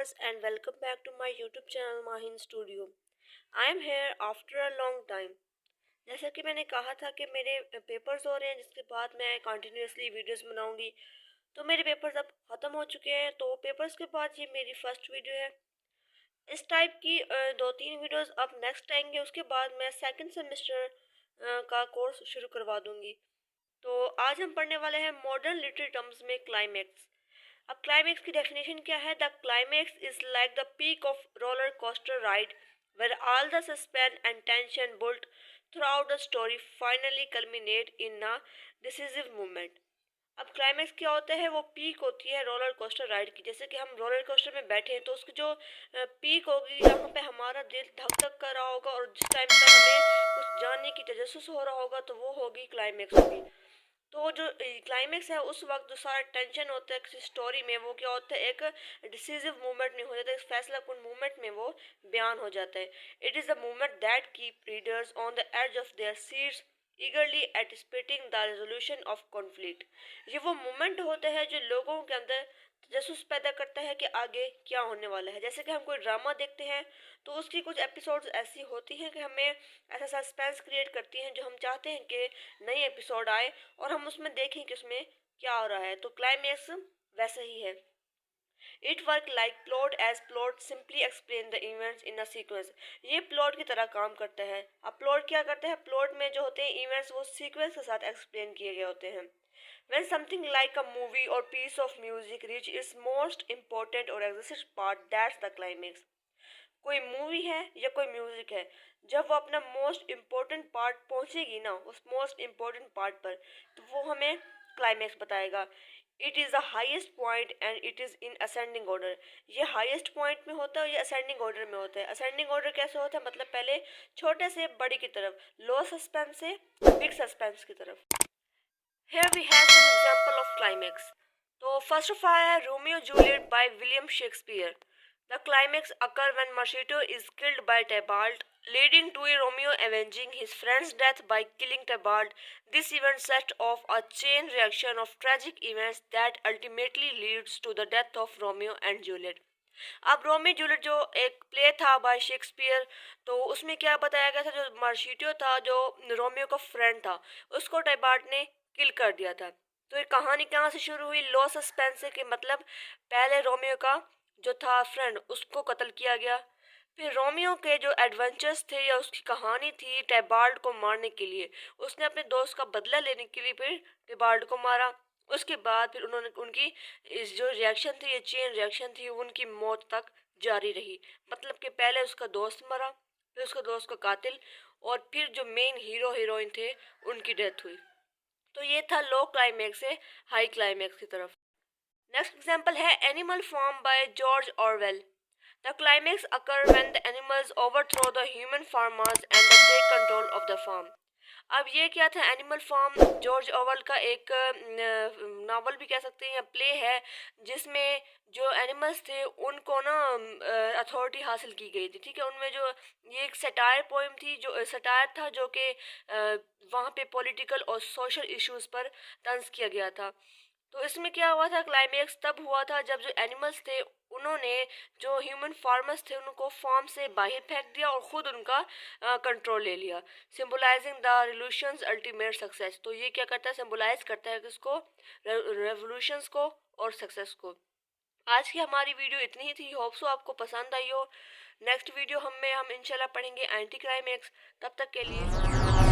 viewers and welcome back to my YouTube channel Mahin Studio. I am here after a long time. जैसा कि मैंने कहा था कि मेरे पेपर्स हो रहे हैं जिसके बाद मैं कंटिन्यूसली वीडियोस बनाऊंगी। तो मेरे पेपर्स अब ख़त्म हो चुके हैं, तो पेपर्स के बाद ये मेरी फर्स्ट वीडियो है। इस टाइप की दो तीन वीडियोस अब नेक्स्ट आएंगे। उसके बाद मैं सेकंड सेमेस्टर का कोर्स शुरू करवा दूंगी। तो आज हम पढ़ने वाले हैं मॉडर्न लिटरेरी टर्म्स में क्लाइमैक्स। अब क्लाइमैक्स की डेफिनेशन क्या है? The climax is like the peak of roller coaster ride where all the suspense and tension built throughout the story finally culminate in a decisive movement. अब climax क्या होता है? वो peak होती है रोलर कोस्टर राइड की। जैसे कि हम रोलर कोस्टर में बैठे हैं तो उसकी जो पीक होगी, यहाँ पे हमारा दिल धक धक कर रहा होगा और जिस टाइम पे हमें कुछ जानने की तजस्सुस हो रहा होगा तो वो होगी क्लाइमैक्स होगी। तो जो क्लाइमैक्स है उस वक्त जो सारा टेंशन होता है किसी स्टोरी में, वो क्या होता है? एक डिसीजिव मूवमेंट नहीं हो जाता, एक फैसलाकुन मूवमेंट में वो बयान हो जाता है। It is the movement that keep readers on the edge of their seats eagerly anticipating the resolution of conflict। ये वो मोमेंट होता है जो लोगों के अंदर तजस्सुस पैदा करता है कि आगे क्या होने वाला है। जैसे कि हम कोई ड्रामा देखते हैं तो उसकी कुछ एपिसोड्स ऐसी होती हैं कि हमें ऐसा सस्पेंस क्रिएट करती हैं जो हम चाहते हैं कि नई एपिसोड आए और हम उसमें देखें कि उसमें क्या हो रहा है। तो क्लाइमैक्स वैसा ही है। It work like plot as plot simply explain the events in a sequence. ये प्लॉट की तरह काम करता है। अब प्लॉट क्या करता है? प्लॉट में जो होते हैं इवेंट्स वो सीक्वेंस के साथ एक्सप्लेन किए गए होते हैं। When something like a movie or piece of music reach its most important or exquisite part, that's the climax। कोई मूवी है या कोई म्यूजिक है, जब वो अपना मोस्ट इम्पोर्टेंट पार्ट पहुंचेगी ना उस मोस्ट इम्पोर्टेंट पार्ट पर, तो वो हमें क्लाइमैक्स बताएगा। It is the highest point and it is in ascending order. ये हाईएस्ट पॉइंट में होता है, ये असेंडिंग ऑर्डर में होता है। असेंडिंग ऑर्डर कैसे होता है? मतलब पहले छोटे से बड़ी की तरफ, लो सस्पेंस से बिग सस्पेंस की तरफ। Here we have some example of climax। तो first of all है Romeo Juliet by William Shakespeare। The climax occur when Mercutio is killed by Tybalt, leading to Romeo avenging his friend's death by killing Tybalt। This event sets off a chain reaction of tragic events that ultimately leads to the death of Romeo and Juliet। अब Romeo Juliet जो एक play था bye Shakespeare, तो उसमें क्या बताया गया था? जो मर्सिटियो था, जो रोमियो का फ्रेंड था, उसको टाइबार्ट ने किल कर दिया था। तो ये कहानी कहाँ से शुरू हुई? लो सस्पेंस से, कि मतलब पहले रोमियो का जो था फ्रेंड उसको कत्ल किया गया, फिर रोमियो के जो एडवेंचर्स थे या उसकी कहानी थी टाइबाल्ट को मारने के लिए, उसने अपने दोस्त का बदला लेने के लिए फिर टाइबाल्ट को मारा। उसके बाद फिर उन्होंने उनकी इस जो रिएक्शन थी, ये चेन रिएक्शन थी, उनकी मौत तक जारी रही। मतलब कि पहले उसका दोस्त मरा, फिर उसका दोस्त का कातिल, और फिर जो मेन हीरो हीरोइन थे उनकी डेथ हुई। तो ये था लो क्लाइमैक्स से हाई क्लाइमैक्स की तरफ। नेक्स्ट एग्जाम्पल है Animal Farm by George Orwell. The climax occur when the animals overthrow the human farmers and take control of the farm. अब ये क्या था? एनिमल फार्म जॉर्ज ऑरवेल का एक नावल भी कह सकते हैं या प्ले है, जिसमें जो एनिमल्स थे उनको ना अथॉरिटी हासिल की गई थी। ठीक है, उनमें जो ये एक सटायर पोएम थी, जो सटायर था जो कि वहाँ पे पॉलिटिकल और सोशल इश्यूज पर तंज किया गया था। तो इसमें क्या हुआ था? क्लाइमैक्स तब हुआ था जब जो एनिमल्स थे उन्होंने जो ह्यूमन फार्मर्स थे उनको फार्म से बाहर फेंक दिया और ख़ुद उनका कंट्रोल ले लिया, symbolising the revolutions ultimate success. तो ये क्या करता है? सिंबलाइज करता है किसको? रेवोल्यूशंस को और सक्सेस को। आज की हमारी वीडियो इतनी ही थी। होप सो आपको पसंद आई हो। नेक्स्ट वीडियो हम इंशाल्लाह पढ़ेंगे एंटी क्लाइमैक्स। तब तक के लिए